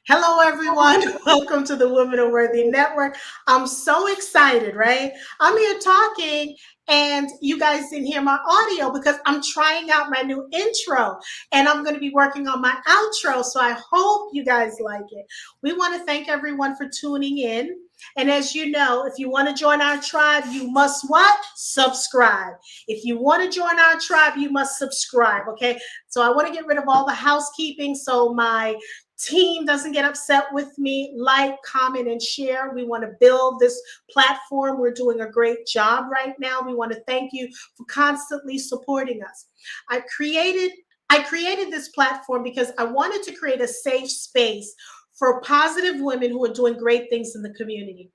Hello, everyone. Welcome to the Women Are Worthy Network. I'm so excited, right? I'm here talking, and you guys didn't hear my audio because I'm trying out my new intro and I'm going to be working on my outro. So I hope you guys like it. We want to thank everyone for tuning in. And as you know, if you want to join our tribe, you must what? Subscribe. If you want to join our tribe, you must subscribe. Okay. So I want to get rid of all the housekeeping so my team doesn't get upset with me. Like, comment, and share. We want to build this platform. We're doing a great job right now. We want to thank you for constantly supporting us. I created this platform because I wanted to create a safe space for positive women who are doing great things in the community.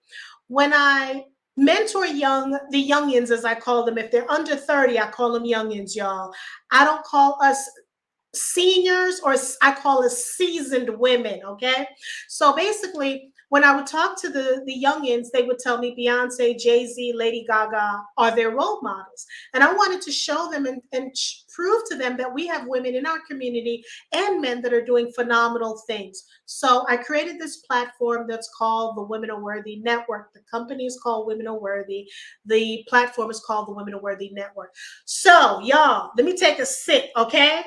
When I mentor the youngins, as I call them, if they're under 30, I call them youngins, y'all. I don't call us seniors, or I call us seasoned women. Okay. So basically, when I would talk to the youngins, they would tell me Beyonce, Jay-Z, Lady Gaga are their role models. And I wanted to show them and prove to them that we have women in our community and men that are doing phenomenal things. So I created this platform that's called the Women Are Worthy Network. The company is called Women Are Worthy. The platform is called the Women Are Worthy Network. So y'all, let me take a sip, okay?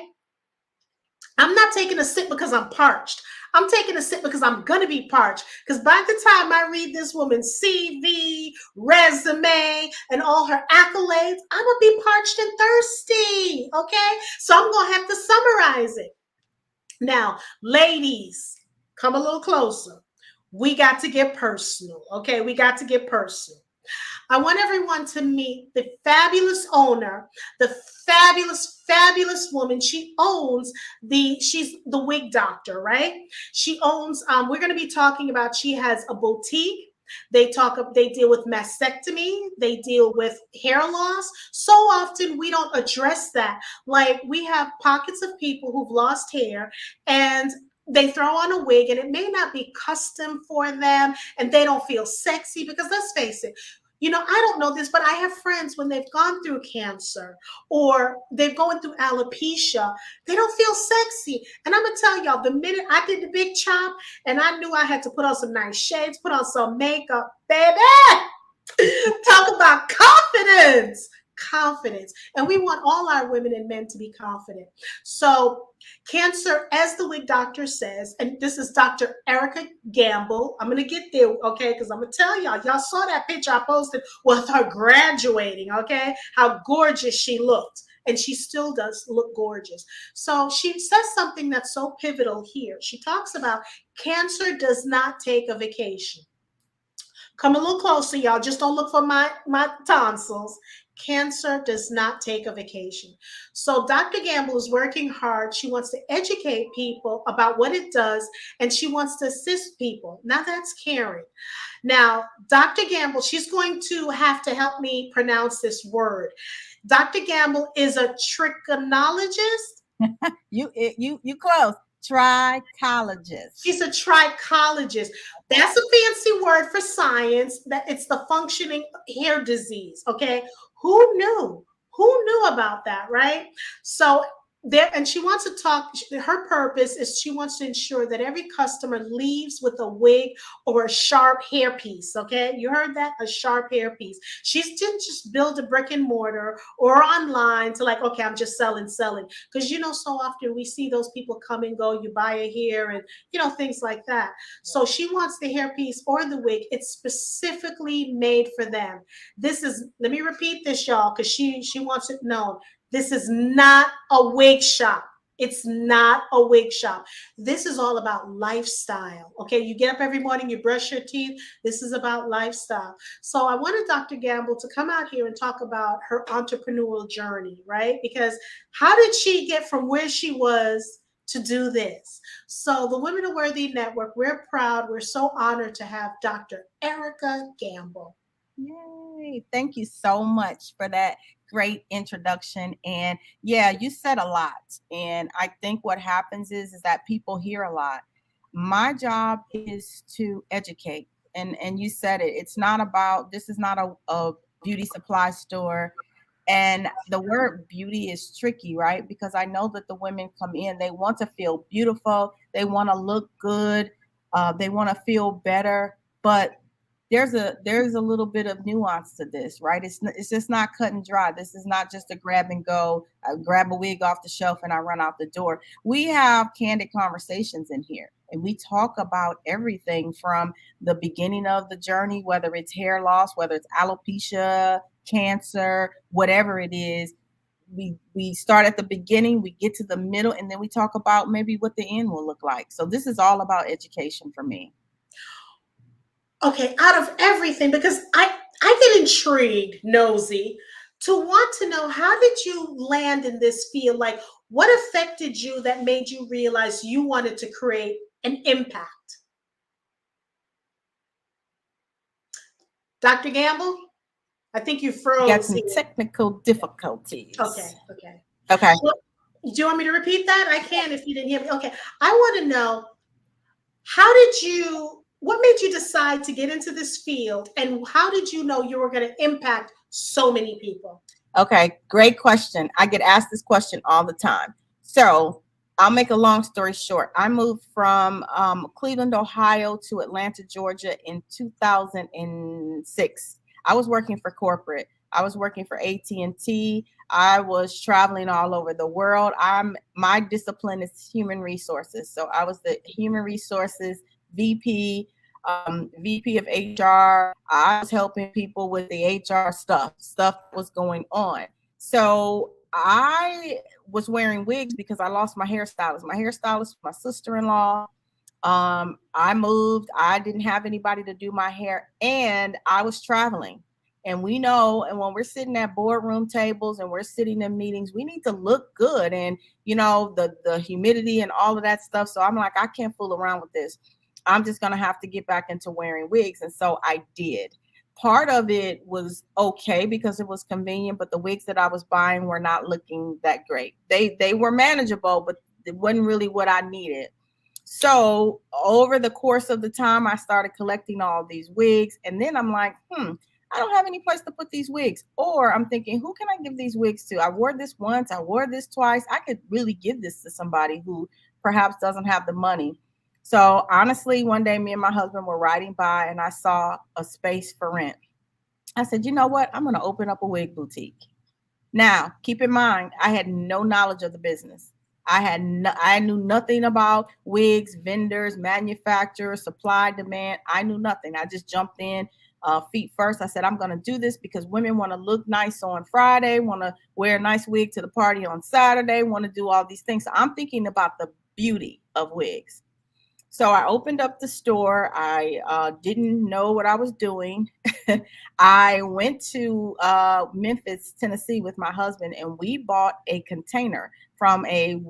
I'm not taking a sip because I'm parched. I'm taking a sip because I'm going to be parched. Because by the time I read this woman's CV, resume, and all her accolades, I'm going to be parched and thirsty. Okay? So I'm going to have to summarize it. Now, ladies, come a little closer. We got to get personal. Okay? We got to get personal. I want everyone to meet the fabulous owner, the fabulous woman. She's the Wig Doctor, right? She owns, we're going to be talking about, she has a boutique. They deal with mastectomy. They deal with hair loss. So often we don't address that. Like, we have pockets of people who've lost hair and they throw on a wig and it may not be custom for them and they don't feel sexy because, let's face it, I don't know this, but I have friends when they've gone through cancer or they're going through alopecia, they don't feel sexy. And I'm going to tell y'all, the minute I did the big chop and I knew I had to put on some nice shades, put on some makeup, baby, talk about confidence. Confidence. And we want all our women and men to be confident. So, cancer, as the Wig Doctor says, and this is Dr. Erica Gamble. I'm going to get there, okay? Because I'm going to tell y'all saw that picture I posted with her graduating, okay? How gorgeous she looked. And she still does look gorgeous. So she says something that's so pivotal here. She talks about cancer does not take a vacation. Come a little closer, y'all. Just don't look for my tonsils. Cancer does not take a vacation. So Dr. Gamble is working hard. She wants to educate people about what it does, and she wants to assist people. Now that's caring. Now, Dr. Gamble, she's going to have to help me pronounce this word. Dr. Gamble is a trichonologist. You close. Trichologist. She's a trichologist. That's a fancy word for science. That it's the functioning hair disease. Okay, who knew? Who knew about that, right? So there, and she wants to talk. Her purpose is she wants to ensure that every customer leaves with a wig or a sharp hairpiece. Okay, you heard that? A sharp hairpiece. She didn't just build a brick and mortar or online to like, okay, I'm just selling. Because so often we see those people come and go. You buy a hair and things like that. So she wants the hairpiece or the wig. It's specifically made for them. This is. Let me repeat this, y'all, because she wants it known. This is not a wig shop. It's not a wig shop. This is all about lifestyle. Okay, you get up every morning, you brush your teeth. This is about lifestyle. So I wanted Dr. Gamble to come out here and talk about her entrepreneurial journey, right? Because how did she get from where she was to do this? So the Women Are Worthy Network, we're proud, we're so honored to have Dr. Erica Gamble. Yay. Thank you so much for that great introduction. And yeah, you said a lot. And I think what happens is that people hear a lot. My job is to educate. And you said it. It's not about, this is not a beauty supply store. And the word beauty is tricky, right? Because I know that the women come in, they want to feel beautiful, they want to look good, they want to feel better, but there's a little bit of nuance to this, right? It's just not cut and dry. This is not just a grab and go. I grab a wig off the shelf and I run out the door. We have candid conversations in here, and we talk about everything from the beginning of the journey, whether it's hair loss, whether it's alopecia, cancer, whatever it is. We start at the beginning, we get to the middle, and then we talk about maybe what the end will look like. So this is all about education for me. Okay, out of everything, because I get intrigued, nosy, to want to know, how did you land in this field? Like, what affected you that made you realize you wanted to create an impact? Dr. Gamble, I think you Got froze some here. technical difficulties. Okay. Okay. Well, do you want me to repeat that? I can if you didn't hear me. Okay. I want to know, what made you decide to get into this field, and how did you know you were going to impact so many people? Okay, great question. I get asked this question all the time. So I'll make a long story short. I moved from Cleveland, Ohio to Atlanta, Georgia in 2006. I was working for corporate. I was working for AT&T. I was traveling all over the world. My discipline is human resources. So I was the human resources VP, VP of HR. I was helping people with the HR stuff that was going on. So I was wearing wigs because I lost my hairstylist. My hairstylist was my sister-in-law. I moved. I didn't have anybody to do my hair, and I was traveling. And we know, and when we're sitting at boardroom tables and we're sitting in meetings, we need to look good, and the humidity and all of that stuff. So I'm like, I can't fool around with this. I'm just gonna have to get back into wearing wigs, and so I did. Part of it was okay because it was convenient, but the wigs that I was buying were not looking that great. They were manageable, but it wasn't really what I needed. So over the course of the time, I started collecting all these wigs, and then I'm like, I don't have any place to put these wigs. Or I'm thinking, who can I give these wigs to? I wore this once, I wore this twice. I could really give this to somebody who perhaps doesn't have the money. So honestly, one day me and my husband were riding by and I saw a space for rent. I said, you know what? I'm going to open up a wig boutique. Now, keep in mind, I had no knowledge of the business. I knew nothing about wigs, vendors, manufacturers, supply, demand. I knew nothing. I just jumped in feet first. I said, I'm going to do this because women want to look nice on Friday, want to wear a nice wig to the party on Saturday, want to do all these things. So I'm thinking about the beauty of wigs. So I opened up the store. I didn't know what I was doing. I went to Memphis, Tennessee with my husband, and we bought a container from a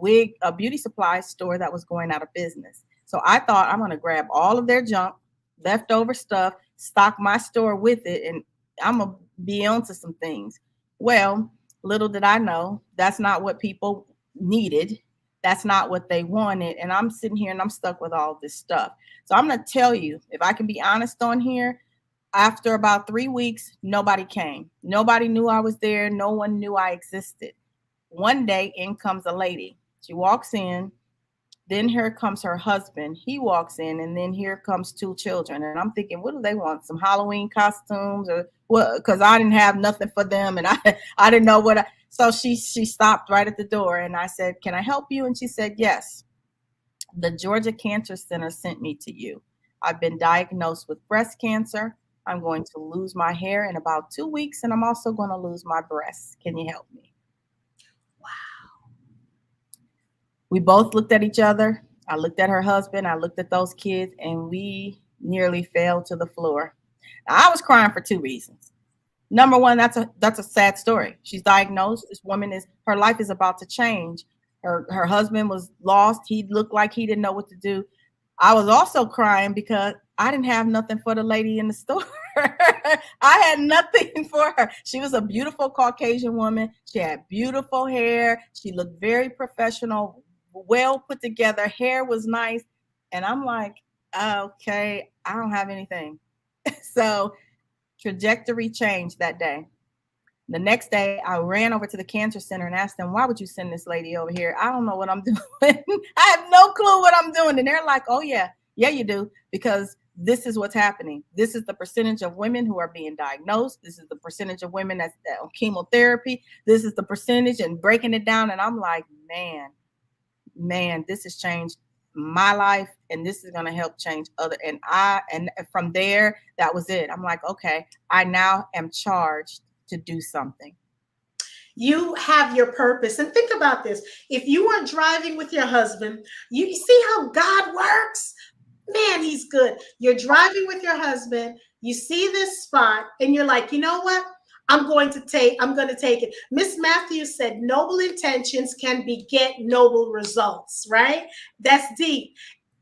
beauty supply store that was going out of business. So I thought, I'm going to grab all of their junk, leftover stuff, stock my store with it, and I'm going to be onto some things. Well, little did I know, that's not what people needed. That's not what they wanted. And I'm sitting here and I'm stuck with all this stuff. So I'm going to tell you, if I can be honest on here, after about 3 weeks, nobody came. Nobody knew I was there. No one knew I existed. One day, in comes a lady. She walks in. Then here comes her husband. He walks in, and then here comes 2 children. And I'm thinking, what do they want? Some Halloween costumes or what? Because I didn't have nothing for them, and I didn't know what. So she stopped right at the door, and I said, "Can I help you?" And she said, "Yes. The Georgia Cancer Center sent me to you. I've been diagnosed with breast cancer. I'm going to lose my hair in about 2 weeks, and I'm also going to lose my breasts. Can you help me?" We both looked at each other. I looked at her husband. I looked at those kids, and we nearly fell to the floor. Now, I was crying for 2 reasons. Number one, that's a sad story. She's diagnosed. This woman her life is about to change. Her husband was lost. He looked like he didn't know what to do. I was also crying because I didn't have nothing for the lady in the store. I had nothing for her. She was a beautiful Caucasian woman. She had beautiful hair. She looked very professional, well put together. Hair was nice. And I'm like, okay, I don't have anything. So trajectory changed that day. The next day, I ran over to the cancer center and asked them, why would you send this lady over here? I don't know what I'm doing. I have no clue what I'm doing. And they're like, oh, yeah, you do. Because this is what's happening. This is the percentage of women who are being diagnosed. This is the percentage of women that's on chemotherapy. This is the percentage, and breaking it down. And I'm like, man, this has changed my life, and this is going to help change other. And from there, that was it. I'm like, okay, I now am charged to do something. You have your purpose. And think about this. If you are driving with your husband, you see how God works? Man, he's good. You're driving with your husband, you see this spot, and you're like, you know what? I'm going to take it. Miss Matthews said noble intentions can beget noble results, right? That's deep.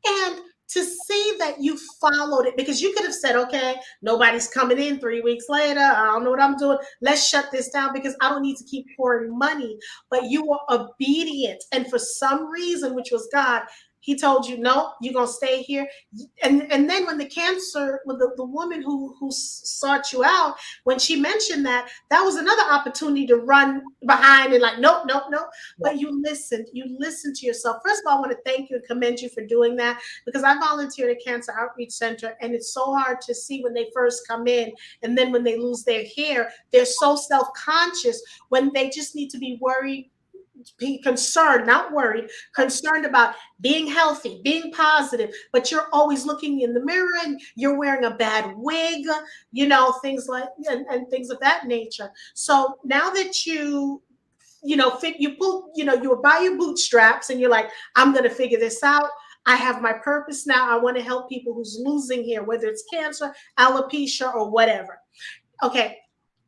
And to see that you followed it, because you could have said, okay, nobody's coming in 3 weeks later. I don't know what I'm doing. Let's shut this down because I don't need to keep pouring money. But you were obedient. And for some reason, which was God, he told you, no, you're going to stay here. And then when the woman who sought you out, when she mentioned that was another opportunity to run behind and like, nope. But you listened to yourself. First of all, I want to thank you and commend you for doing that, because I volunteered at Cancer Outreach Center, and it's so hard to see when they first come in, and then when they lose their hair, they're so self-conscious when they just need to be worried, be concerned, not worried, concerned about being healthy, being positive, but you're always looking in the mirror and you're wearing a bad wig, things like, and things of that nature. So now that you were by your bootstraps and you're like, I'm going to figure this out. I have my purpose now. I want to help people who's losing hair, whether it's cancer, alopecia, or whatever. Okay.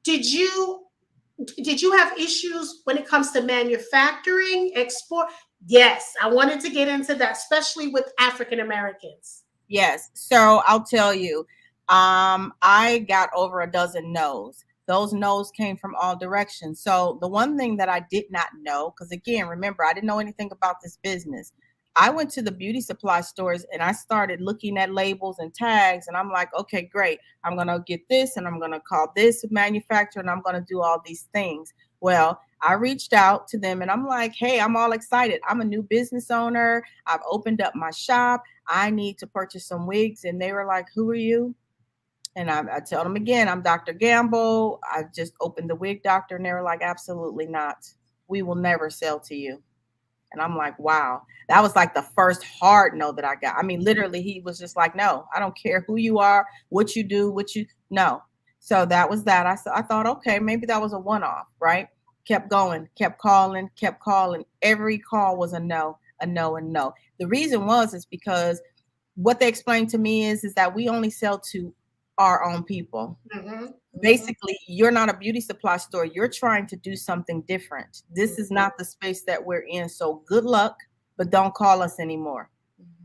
Did you have issues when it comes to manufacturing, export? Yes, I wanted to get into that, especially with African Americans. Yes. So I'll tell you, I got over a dozen no's. Those no's came from all directions. So the one thing that I did not know, because again, remember, I didn't know anything about this business. I went to the beauty supply stores and I started looking at labels and tags, and I'm like, okay, great. I'm going to get this and I'm going to call this manufacturer and I'm going to do all these things. Well, I reached out to them and I'm like, hey, I'm all excited. I'm a new business owner. I've opened up my shop. I need to purchase some wigs. And they were like, who are you? And I tell them again, I'm Dr. Gamble. I just opened the Wig Doctor. And they were like, absolutely not. We will never sell to you. And I'm like, wow, that was like the first hard no that I got. I mean, literally, he was just like, no, I don't care who you are, what you do, no. So that was that. I thought, okay, maybe that was a one-off, right? Kept going, kept calling. Every call was a no, a no, and no. The reason is because what they explained to me is that we only sell to our own people. Mm-hmm. Basically, you're not a beauty supply store. You're trying to do something different. This is not the space that we're in. So good luck, but don't call us anymore.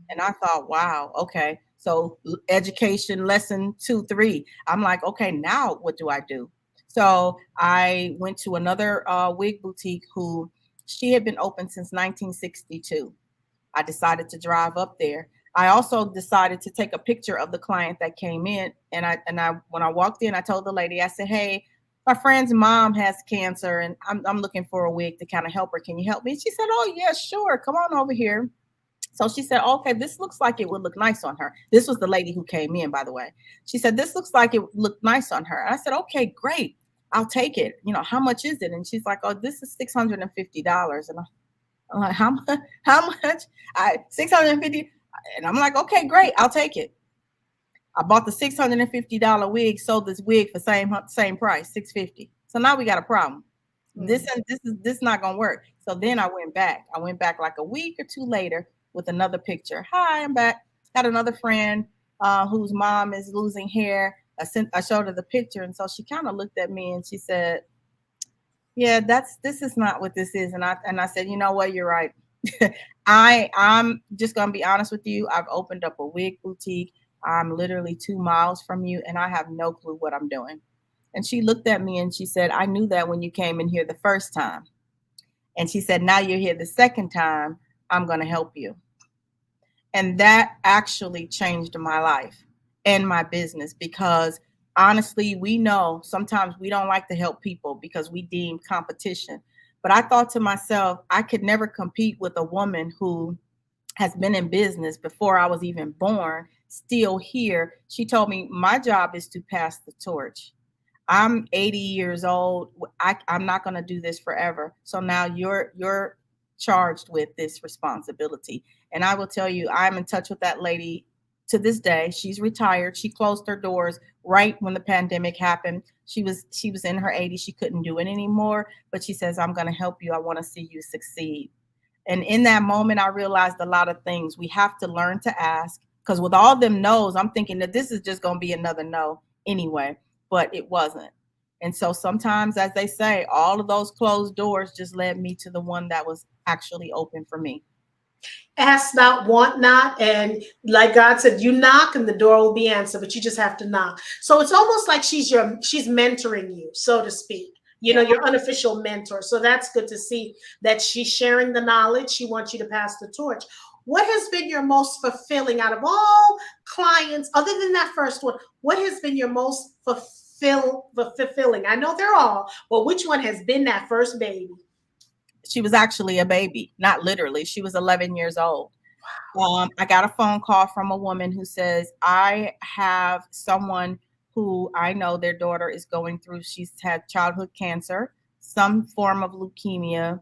And I thought, wow, okay. So education lesson 2, 3. I'm like, okay, now what do I do? So I went to another wig boutique who she had been open since 1962. I decided to drive up there. I also decided to take a picture of the client that came in. And I when I walked in, I told the lady, I said, hey, my friend's mom has cancer and I'm looking for a wig to kind of help her. Can you help me? She said, oh, yeah, sure. Come on over here. So she said, okay, this looks like it would look nice on her. This was the lady who came in, by the way. She said, this looks like it would look nice on her. And I said, okay, great. I'll take it. How much is it? And she's like, oh, this is $650. And I'm like, how much? $650. And I'm like, okay, great. I'll take it. I bought the $650 wig, sold this wig for same price, $650. So now we got a problem. Mm-hmm. This is not going to work. So then I went back. Like a week or two later with another picture. Hi, I'm back. Got another friend whose mom is losing hair. I showed her the picture. And so she kind of looked at me and she said, yeah, this is not what this is. And I said, you know what? You're right. I'm just going to be honest with you. I've opened up a wig boutique. I'm literally 2 miles from you and I have no clue what I'm doing. And she looked at me and she said, I knew that when you came in here the first time. And she said, now you're here the second time, I'm going to help you. And that actually changed my life and my business, because honestly, we know sometimes we don't like to help people because we deem competition. But I thought to myself, I could never compete with a woman who has been in business before I was even born, still here. She told me my job is to pass the torch. I'm 80 years old. I'm not going to do this forever. So now you're charged with this responsibility. And I will tell you, I'm in touch with that lady to this day. She's retired. She closed her doors right when the pandemic happened. She was in her 80s. She couldn't do it anymore, but she says, "I'm going to help you. I want to see you succeed." And in that moment, I realized a lot of things. We have to learn to ask, because with all them no's, I'm thinking that this is just going to be another no anyway, but it wasn't. And so sometimes, as they say, all of those closed doors just led me to the one that was actually open for me. Ask not, want not, and like God said, you knock and the door will be answered, but you just have to knock. So it's almost like she's mentoring you, so to speak. You know, Yeah. your unofficial mentor. So that's good to see that she's sharing the knowledge. She wants you to pass the torch. What has been your most fulfilling out of all clients, other than that first one? What has been your most fulfilling? I know they're all, but which one has been that first baby? She was actually a baby, not literally. She was 11 years old. I got a phone call from a woman who says, I have someone who I know their daughter is going through, she's had childhood cancer, some form of leukemia,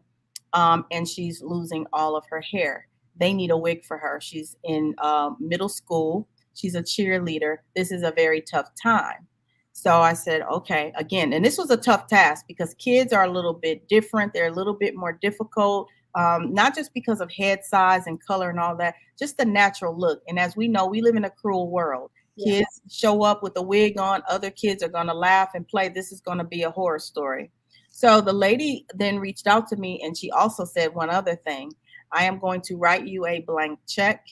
and she's losing all of her hair. They need a wig for her. She's in middle school. She's a cheerleader. This is a very tough time. So I said, okay, again, and this was a tough task because kids are a little bit different. They're a little bit more difficult, not just because of head size and color and all that, just the natural look. And as we know, we live in a cruel world. Yeah. Kids show up with a wig on, other kids are going to laugh and play. This is going to be a horror story. So the lady then reached out to me and she also said one other thing. I am going to write you a blank check.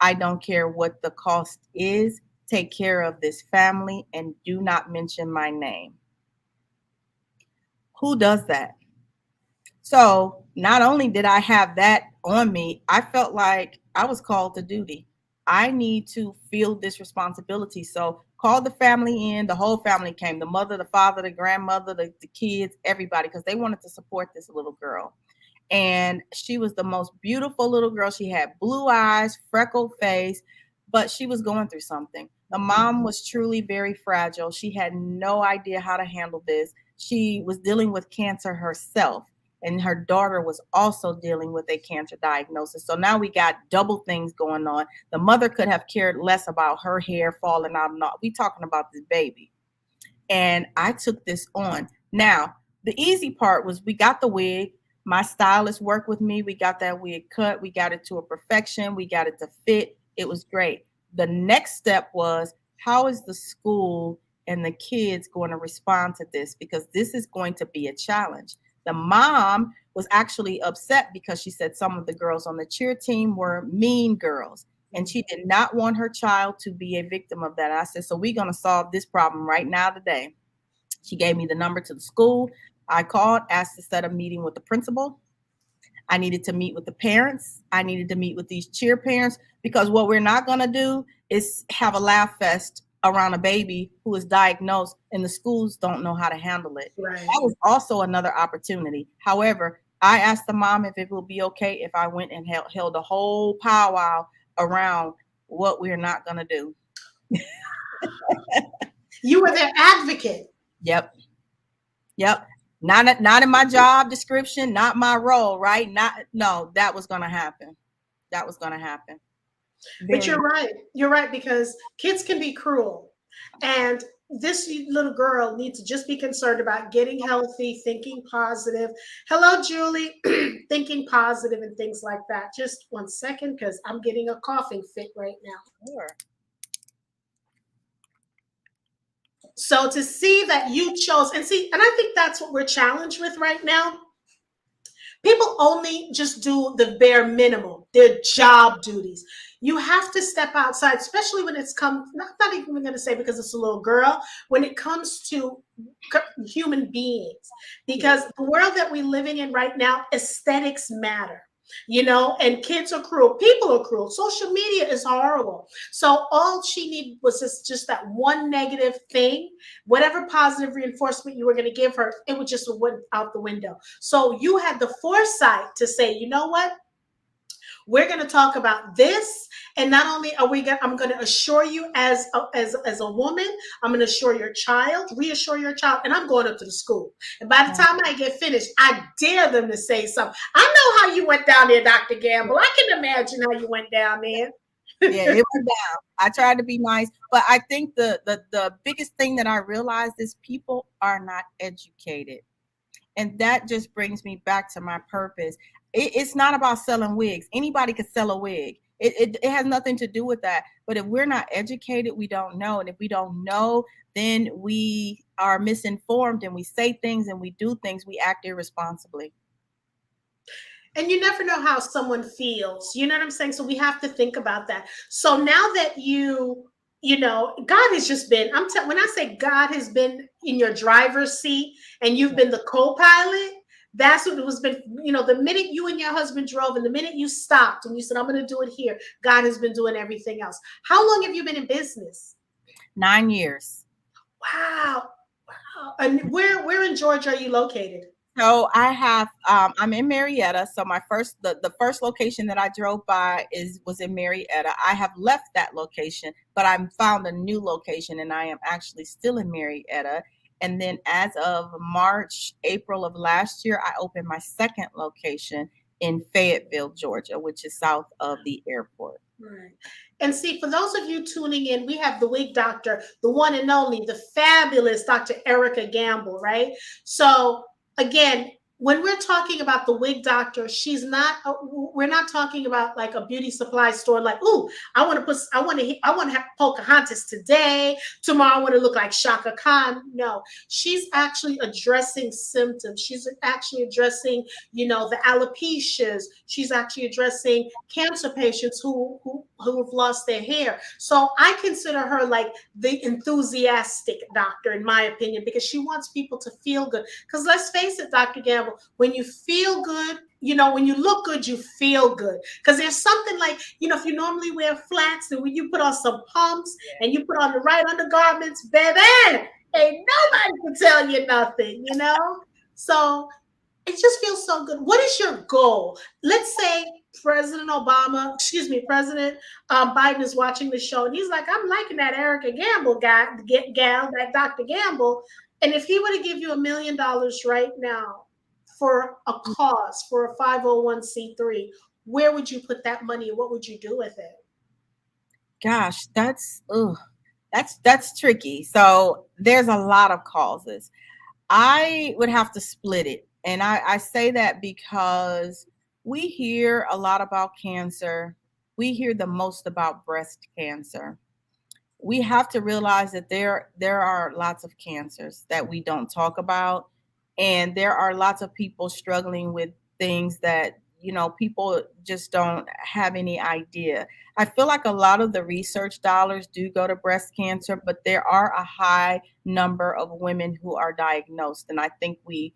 I don't care what the cost is. Take care of this family and do not mention my name. Who does that? So not only did I have that on me, I felt like I was called to duty. I need to feel this responsibility. So called the family in, the whole family came, the mother, the father, the grandmother, the kids, everybody, because they wanted to support this little girl. And she was the most beautiful little girl. She had blue eyes, freckled face, but she was going through something. The mom was truly very fragile. She had no idea how to handle this. She was dealing with cancer herself, and her daughter was also dealing with a cancer diagnosis. So now we got double things going on. The mother could have cared less about her hair falling out and all. We talking about this baby. And I took this on. Now, the easy part was we got the wig. My stylist worked with me. We got that wig cut. We got it to a perfection. We got it to fit. It was great. The next step was, how is the school and the kids going to respond to this? Because this is going to be a challenge. The mom was actually upset because she said some of the girls on the cheer team were mean girls. And she did not want her child to be a victim of that. I said, so we're going to solve this problem right now today. She gave me the number to the school. I called, asked to set a meeting with the principal. I needed to meet with the parents. I needed to meet with these cheer parents, because what we're not going to do is have a laugh fest around a baby who is diagnosed and the schools don't know how to handle it. Right. That was also another opportunity. However, I asked the mom if it would be okay if I went and held a whole powwow around what we're not going to do. You were their advocate. Yep. Yep. Not in my job description, not my role, right? No, that was gonna happen. That was gonna happen. But Very you're right. You're right, because kids can be cruel. And this little girl needs to just be concerned about getting healthy, thinking positive. Hello, Julie. Thinking positive and things like that. Just 1 second, because I'm getting a coughing fit right now. sure. So to see that you chose, and I think that's what we're challenged with right now. People only just do the bare minimum, their job duties. You have to step outside, especially when it's come, not even going to say because it's a little girl, when it comes to human beings, because the world that we're living in right now, aesthetics matter. and kids are cruel, people are cruel, social media is horrible. So all she needed was just that one negative thing. Whatever positive reinforcement you were going to give her, it would just went out the window. So you had the foresight to say, you know what, we're going to talk about this, and not only are we going, I'm going to assure you as a woman, I'm going to assure your child, reassure your child, and I'm going up to the school. And by the time I get finished, I dare them to say something. I know how you went down there, Dr. Gamble. I can imagine how you went down there. Yeah, it went down. I tried to be nice, but I think the biggest thing that I realized is people are not educated. And that just brings me back to my purpose. It's not about selling wigs. Anybody could sell a wig. It has nothing to do with that. But if we're not educated, we don't know. And if we don't know, then we are misinformed and we say things and we do things, we act irresponsibly. And you never know how someone feels. You know what I'm saying? So we have to think about that. So now that God has just been, when I say God has been in your driver's seat and you've been the co-pilot, that's what it was been, the minute you and your husband drove and the minute you stopped and you said, I'm going to do it here, God has been doing everything else. How long have you been in business? 9 years. Wow. And where in Georgia are you located? So I have, I'm in Marietta. So the first location that I drove by was in Marietta. I have left that location, but I found a new location and I am actually still in Marietta. And then as of April of last year, I opened my second location in Fayetteville, Georgia, which is south of the airport. Right. And see, for those of you tuning in, we have the Wig Doctor, the one and only, the fabulous Dr. Erica Gamble, right? So again, when we're talking about the Wig Doctor, we're not talking about like a beauty supply store, like, ooh, I want to have Pocahontas today. Tomorrow I want to look like Shaka Khan. No, she's actually addressing symptoms. She's actually addressing, the alopecias. She's actually addressing cancer patients who have lost their hair. So I consider her like the enthusiastic doctor, in my opinion, because she wants people to feel good. Because let's face it, Dr. Gamble, when you feel good, when you look good, you feel good. Because there's something like, if you normally wear flats and when you put on some pumps and you put on the right undergarments, baby, ain't nobody can tell you nothing, So it just feels so good. What is your goal? Let's say President Biden is watching the show and he's like, I'm liking that Erica Gamble gal, that Dr. Gamble. And if he were to give you $1 million right now for a cause, for a 501c3, where would you put that money? What would you do with it? Gosh, that's tricky. So there's a lot of causes. I would have to split it. And I say that because we hear a lot about cancer. We hear the most about breast cancer. We have to realize that there are lots of cancers that we don't talk about. And there are lots of people struggling with things that, people just don't have any idea. I feel like a lot of the research dollars do go to breast cancer, but there are a high number of women who are diagnosed. And I think we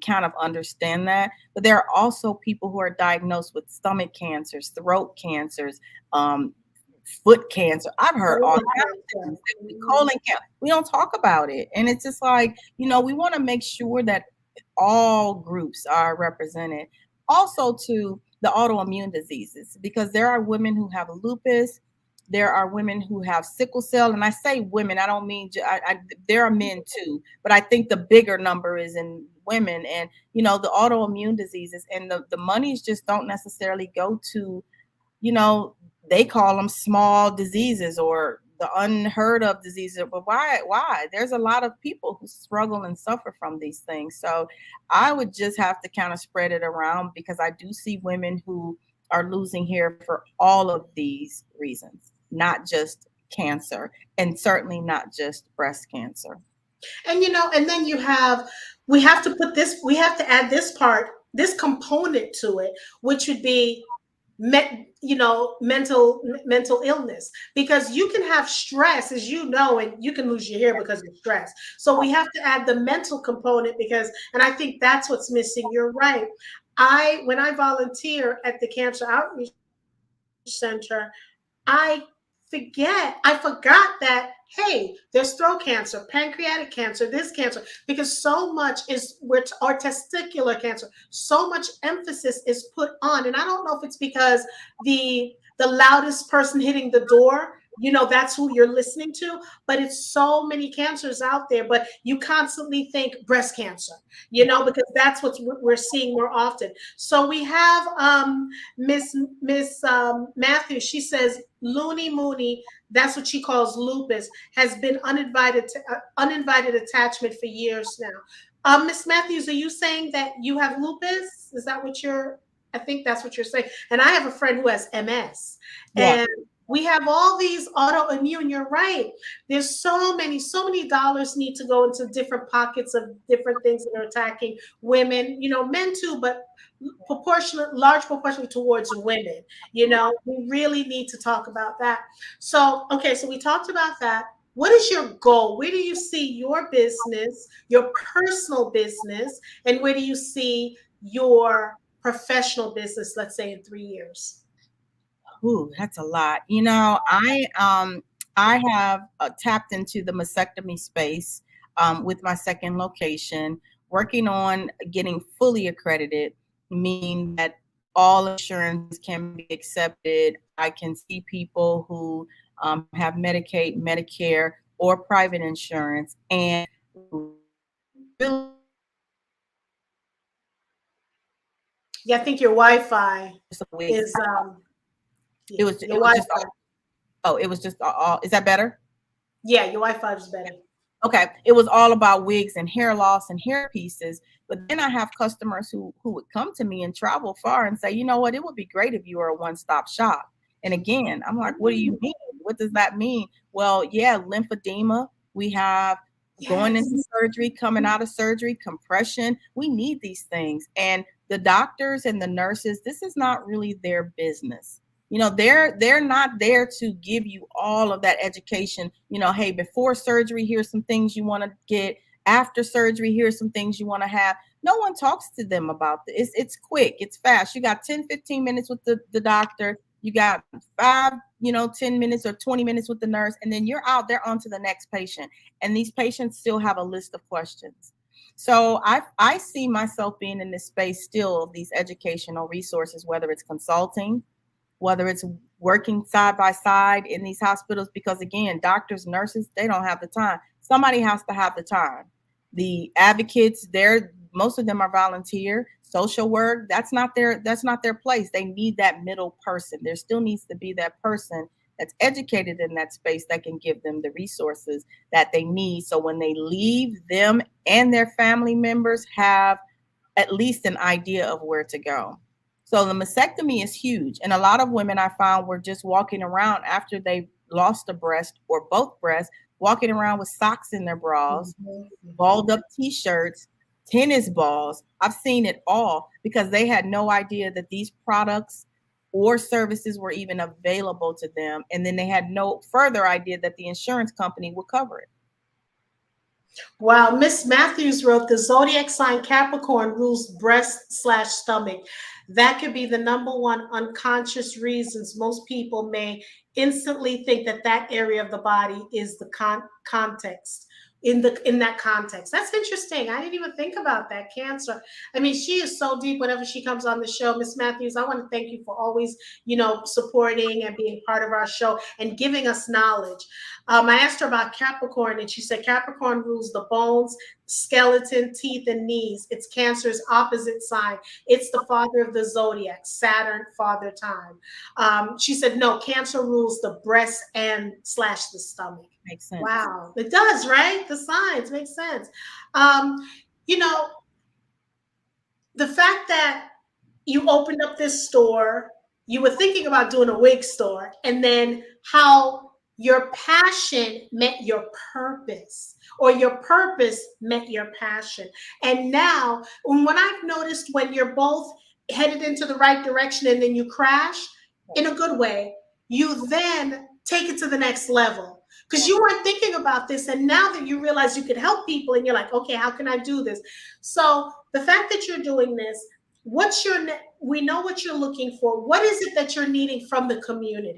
kind of understand that. But there are also people who are diagnosed with stomach cancers, throat cancers, foot cancer. I've heard all kinds of things. Colon cancer. We don't talk about it. And it's just like, we want to make sure that all groups are represented. Also to the autoimmune diseases, because there are women who have lupus. There are women who have sickle cell. And I say women, I don't mean, there are men too, but I think the bigger number is in women and, the autoimmune diseases, and the monies just don't necessarily go to, they call them small diseases or the unheard of diseases. But why? There's a lot of people who struggle and suffer from these things. So I would just have to kind of spread it around, because I do see women who are losing hair for all of these reasons, not just cancer, and certainly not just breast cancer. And and then we have to add this component to it, which would be mental illness, because you can have stress, as and you can lose your hair because of stress. So we have to add the mental component, and I think that's what's missing. You're right. when I volunteer at the Cancer Outreach Center, I forgot that, hey, there's throat cancer, pancreatic cancer, this cancer, because so much is, or testicular cancer, so much emphasis is put on. And I don't know if it's because the loudest person hitting the door, that's who you're listening to, but it's so many cancers out there, but you constantly think breast cancer, because that's what we're seeing more often. So we have Miss Matthews. She says Looney Mooney, that's what she calls lupus, has been uninvited attachment for years now. Miss Matthews, are you saying that you have lupus? Is that what you're? I think that's what you're saying. And I have a friend who has MS, Yeah. and we have all these autoimmune. You're right. There's so many dollars need to go into different pockets of different things that are attacking women, men too, but large proportionally towards women. We really need to talk about that. So, okay, so we talked about that. What is your goal? Where do you see your business, your personal business, and where do you see your professional business, let's say in 3 years? Ooh, that's a lot. I have tapped into the mastectomy space with my second location, working on getting fully accredited, meaning that all insurance can be accepted. I can see people who have Medicaid, Medicare, or private insurance, and really Yeah, I think your Wi-Fi wigs. is It was your just Wi-Fi. it was just all. Is that better? Yeah, your Wi-Fi is better. Okay, it was all about wigs and hair loss and hair pieces. But then I have customers who would come to me and travel far and say, you know what, it would be great if you were a one-stop shop. And again, I'm like, what do you mean? What does that mean? Well, yeah, lymphedema. We have going into surgery, coming out of surgery, compression. We need these things. And the doctors and the nurses, this is not really their business. They're not there to give you all of that education. Hey, before surgery, here's some things you want to get. After surgery, here's some things you want to have. No one talks to them about this. It's quick, it's fast. You got 10, 15 minutes with the doctor. You got 5, 10 minutes or 20 minutes with the nurse, and then you're out there on to the next patient. And these patients still have a list of questions. So I see myself being in this space still, these educational resources, whether it's consulting, whether it's working side by side in these hospitals, because again, doctors, nurses, they don't have the time. Somebody has to have the time. The advocates, most of them are volunteer. Social work, that's not their place. They need that middle person. There still needs to be that person that's educated in that space that can give them the resources that they need. So when they leave, them and their family members have at least an idea of where to go. So the mastectomy is huge. And a lot of women I found were just walking around after they lost a breast or both breasts, walking around with socks in their bras, balled up t-shirts, tennis balls. I've seen it all because they had no idea that these products or services were even available to them. And then they had no further idea that the insurance company would cover it. Wow, Miss Matthews wrote the zodiac sign Capricorn rules breast/stomach. That could be the number one unconscious reasons most people may instantly think that area of the body is the context in that context. That's interesting. I didn't even think about that. Cancer. I mean, she is so deep whenever she comes on the show. Miss Matthews, I want to thank you for always, supporting and being part of our show and giving us knowledge. I asked her about Capricorn, and she said Capricorn rules the bones, skeleton, teeth, and knees. It's Cancer's opposite sign. It's the father of the zodiac, Saturn, father time. She said, no, Cancer rules the breast and / the stomach. Makes sense. Wow, it does, right? The signs make sense. The fact that you opened up this store, you were thinking about doing a wig store, and then how your passion met your purpose, or your purpose met your passion. And now, what I've noticed, when you're both headed into the right direction and then you crash in a good way, you then take it to the next level. Because you weren't thinking about this, and now that you realize you could help people, and you're like, okay, how can I do this? So the fact that you're doing this, we know what you're looking for. What is it that you're needing from the community?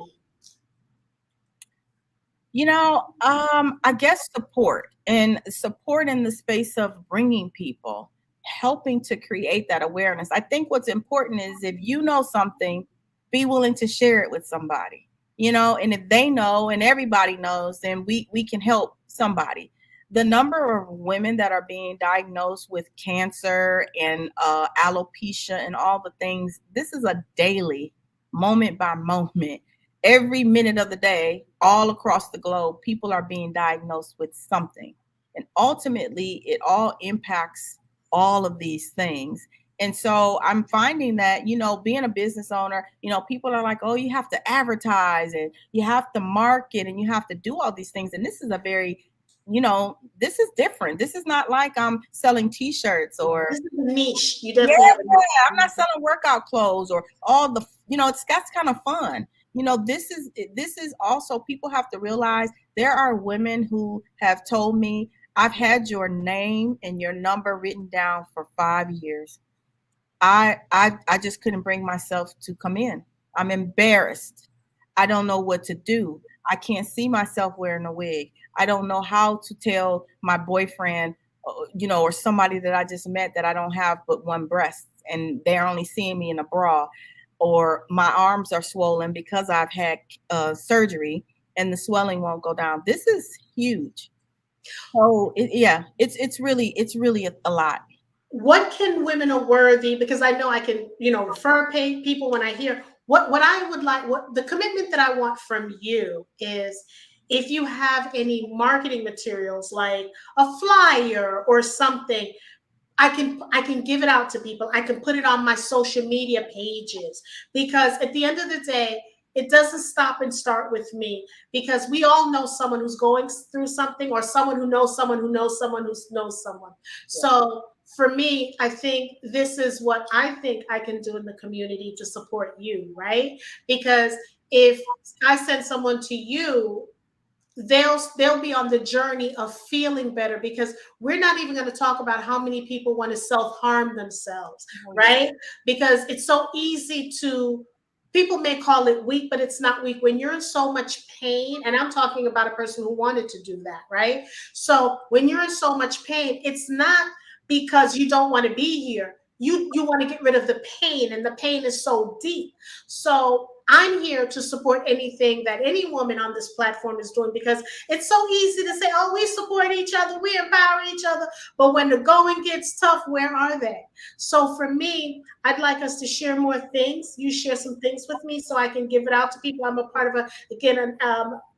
I guess support and support in the space of bringing people, helping to create that awareness. I think what's important is if you know something, be willing to share it with somebody, and if they know and everybody knows, then we can help somebody. The number of women that are being diagnosed with cancer and alopecia and all the things, this is a daily, moment by moment, every minute of the day, all across the globe, people are being diagnosed with something. And ultimately, it all impacts all of these things. And so I'm finding that, being a business owner, people are like, oh, you have to advertise and you have to market and you have to do all these things. And this is a very, this is different. This is not like I'm selling t-shirts or This is a niche. You yeah, definitely have a niche. I'm not selling workout clothes or all the, that's kind of fun. This is also, people have to realize there are women who have told me, I've had your name and your number written down for 5 years. I just couldn't bring myself to come in. I'm embarrassed. I don't know what to do. I can't see myself wearing a wig. I don't know how to tell my boyfriend, or somebody that I just met that I don't have but one breast and they're only seeing me in a bra, or my arms are swollen because I've had surgery and the swelling won't go down. This is huge. So it's really a lot. What can women are worthy? Because I know I can, refer pay people when I hear what I would like, what the commitment that I want from you is, if you have any marketing materials like a flyer or something, I can give it out to people. I can put it on my social media pages, because at the end of the day, it doesn't stop and start with me, because we all know someone who's going through something, or someone who knows someone who knows someone who knows someone. So for me, I think this is what I think I can do in the community to support you, right? Because if I send someone to you, they'll be on the journey of feeling better, because we're not even going to talk about how many people want to self-harm themselves, right? Because it's so easy to, people may call it weak, but it's not weak when you're in so much pain. And I'm talking about a person who wanted to do that, right? So when you're in so much pain, it's not because you don't want to be here. You want to get rid of the pain, and the pain is so deep. So I'm here to support anything that any woman on this platform is doing, because it's so easy to say, oh, we support each other, we empower each other. But when the going gets tough, where are they? So for me, I'd like us to share more things. You share some things with me so I can give it out to people. I'm a part of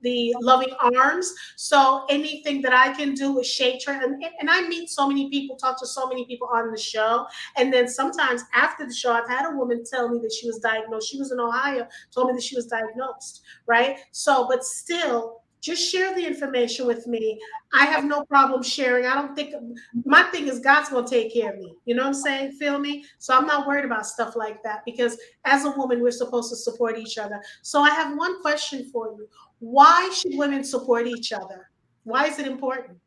the Loving Arms. So anything that I can do with shade trend, and I meet so many people, talk to so many people on the show. And then sometimes after the show, I've had a woman tell me that she was diagnosed. She was in Ohio, told me that she was diagnosed, right? So, but still, just share the information with me. I have no problem sharing. I don't think, my thing is God's going to take care of me. You know what I'm saying? Feel me? So I'm not worried about stuff like that, because as a woman, we're supposed to support each other. So I have one question for you. Why should women support each other? Why is it important?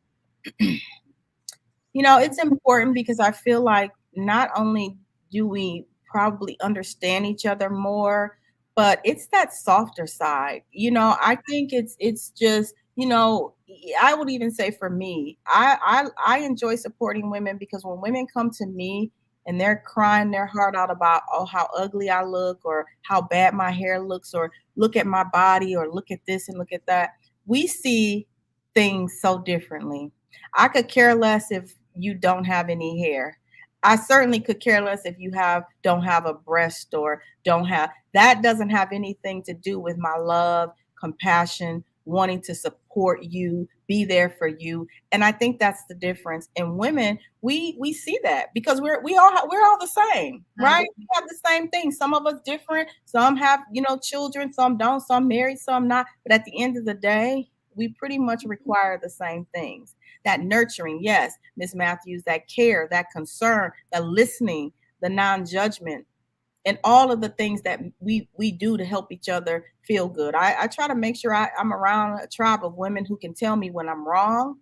It's important because I feel like not only do we probably understand each other more, but it's that softer side. I think it's just, I would even say for me, I enjoy supporting women because when women come to me and they're crying their heart out about, oh, how ugly I look, or how bad my hair looks, or look at my body, or look at this and look at that, we see things so differently. I could care less if you don't have any hair. I certainly could care less if you don't have a breast or don't have, that doesn't have anything to do with my love, compassion, wanting to support you, be there for you. And I think that's the difference. And women, we see that because we're all the same, right? We have the same thing. Some of us different, some have, children, some don't, some married, some not. But at the end of the day, we pretty much require the same things. That nurturing, yes, Miss Matthews, that care, that concern, the listening, the non-judgment, and all of the things that we do to help each other feel good. I try to make sure I'm around a tribe of women who can tell me when I'm wrong,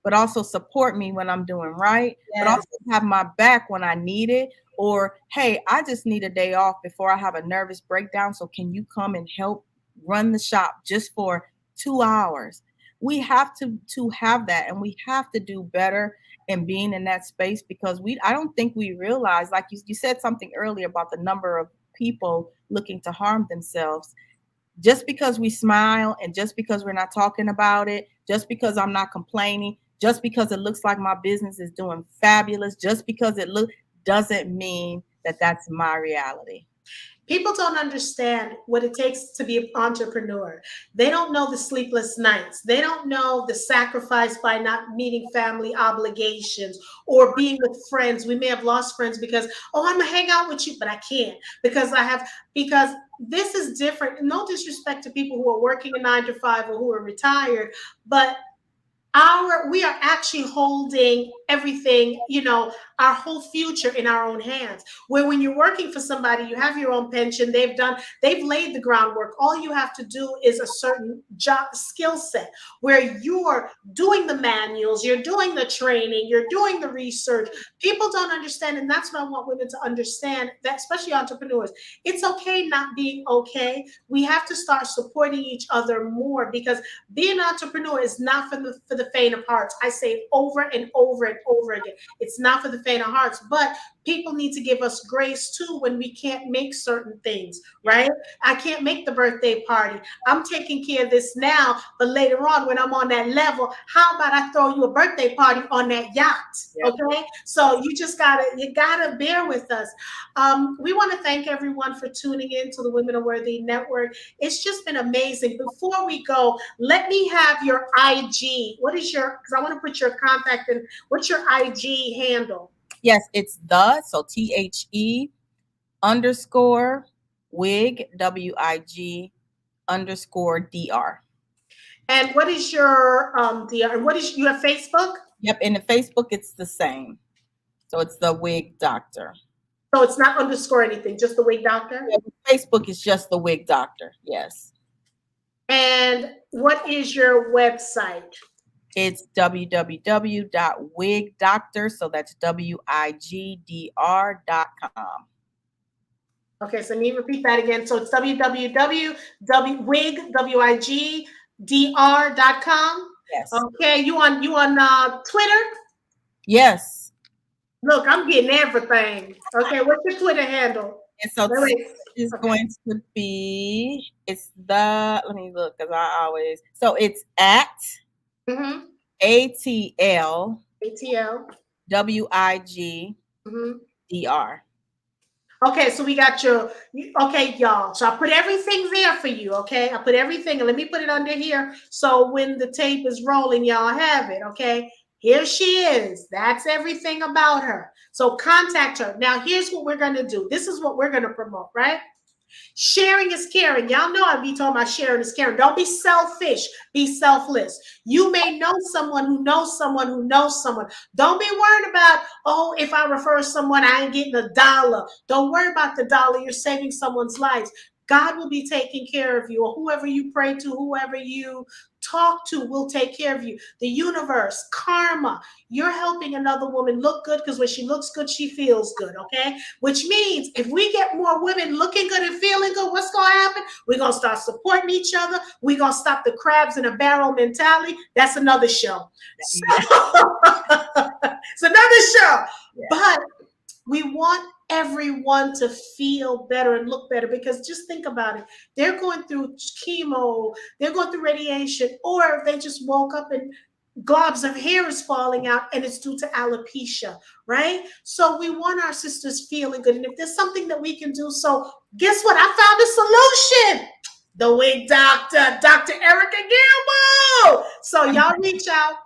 but also support me when I'm doing right, but Yes. also have my back when I need it, Or, hey, I just need a day off before I have a nervous breakdown. So can you come and help run the shop just for 2 hours? We have to have that, and we have to do better in being in that space, because I don't think we realize, like you said something earlier about the number of people looking to harm themselves. Just because we smile, and just because we're not talking about it, just because I'm not complaining, just because it looks like my business is doing fabulous, just because it doesn't mean that that's my reality. People don't understand what it takes to be an entrepreneur. They don't know the sleepless nights. They don't know the sacrifice by not meeting family obligations or being with friends. We may have lost friends because, oh, I'm gonna hang out with you, but I can't because this is different. No disrespect to people who are working a 9 to 5 or who are retired, but we are actually holding everything, our whole future in our own hands. Where when you're working for somebody, you have your own pension, they've laid the groundwork. All you have to do is a certain job skill set where you're doing the manuals, you're doing the training, you're doing the research. People don't understand, and that's what I want women to understand, that especially entrepreneurs, it's okay not being okay. We have to start supporting each other more, because being an entrepreneur is not for the faint of hearts. I say it over and over and over again. It's not for the faint of hearts, but people need to give us grace too when we can't make certain things, right? I can't make the birthday party. I'm taking care of this now, but later on when I'm on that level, how about I throw you a birthday party on that yacht? Yep. Okay, so you gotta bear with us. We want to thank everyone for tuning in to the Women Are Worthy Network. It's just been amazing. Before we go, let me have your IG. Because I want to put your contact in. What's your IG handle? Yes, it's THE _ wig, WIG _ DR. And what is your DR? And what is, you have Facebook? Yep, and the Facebook, it's the same. So it's the Wig Doctor. So it's not _ anything, just the Wig Doctor? Yeah, Facebook is just the Wig Doctor, yes. And what is your website? It's www.wigdoctor, so that's WIGDR.com. Okay, so let me repeat that again. So it's www.wigdr.com. Yes. Okay, you on Twitter? Yes. Look, I'm getting everything. Okay, what's your Twitter handle? And so it's going to be, let me look, because I always, so it's at ATL WIG DR. Okay, so we got okay, y'all. So I put everything there for you, okay? I put everything, and let me put it under here, so when the tape is rolling, y'all have it, okay? Here she is. That's everything about her. So contact her. Now, here's what we're going to do. This is what we're going to promote, right? Sharing is caring. Y'all know I be talking about sharing is caring. Don't be selfish. Be selfless. You may know someone who knows someone who knows someone. Don't be worried about, oh, if I refer someone, I ain't getting $1. Don't worry about the dollar. You're saving someone's lives. God will be taking care of you, or whoever you pray to, whoever you talk to will take care of you. The universe, karma, you're helping another woman look good, because when she looks good, she feels good, okay? Which means if we get more women looking good and feeling good, what's going to happen? We're going to start supporting each other. We're going to stop the crabs in a barrel mentality. That's another show. So, it's another show. Yeah. But we want everyone to feel better and look better, because just think about it. They're going through chemo, they're going through radiation, or they just woke up and globs of hair is falling out and it's due to alopecia, right? So we want our sisters feeling good. And if there's something that we can do, so guess what? I found a solution. The Wig Doctor, Dr. Erica Gamble. So y'all reach out.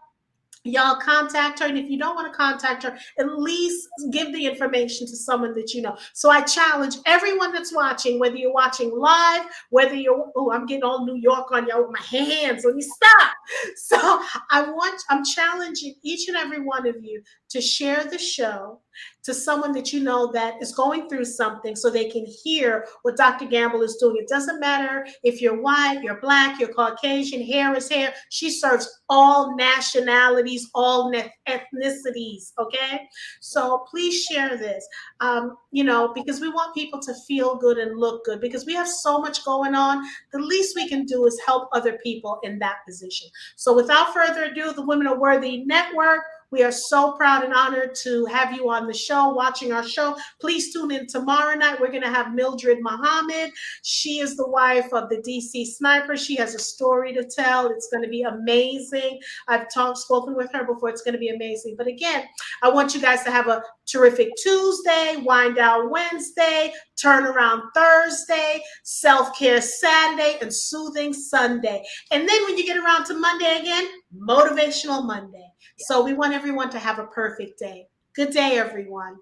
Y'all contact her, and if you don't want to contact her, at least give the information to someone that you know. So I challenge everyone that's watching, whether you're watching live, whether you're, oh, I'm getting all New York on y'all with my hands. Let me stop. So I'm challenging each and every one of you to share the show to someone that you know that is going through something so they can hear what Dr. Gamble is doing. It doesn't matter if you're white, you're black, you're Caucasian, hair is hair. She serves all nationalities, all ethnicities, okay? So please share this, because we want people to feel good and look good, because we have so much going on. The least we can do is help other people in that position. So without further ado, the Women Are Worthy Network, we are so proud and honored to have you on the show, watching our show. Please tune in tomorrow night. We're going to have Mildred Muhammad. She is the wife of the DC Sniper. She has a story to tell. It's going to be amazing. I've spoken with her before. It's going to be amazing. But again, I want you guys to have a terrific Tuesday, wind down Wednesday, turnaround Thursday, self-care Saturday, and soothing Sunday. And then when you get around to Monday again, motivational Monday. So we want everyone to have a perfect day. Good day, everyone.